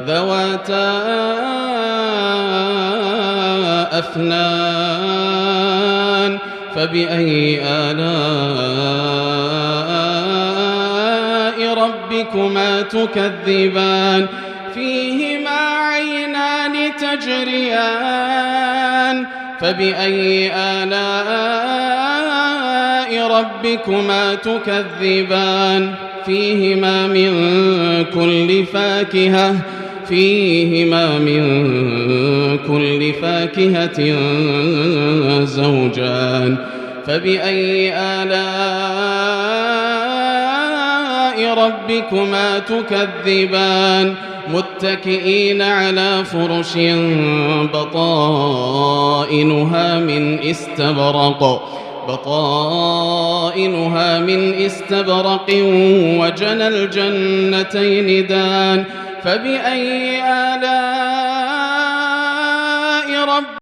ذواتا أفنان فبأي آلاء ربكما تكذبان فيهما عينان تجريان فبأي آلاء ربكما تكذبان فيهما من كل فاكهة زوجان فبأي آلاء ربكما تكذبان متكئين على فرش بطائنها من استبرق وجنى الجنتين دان فبأي آلاء ربكما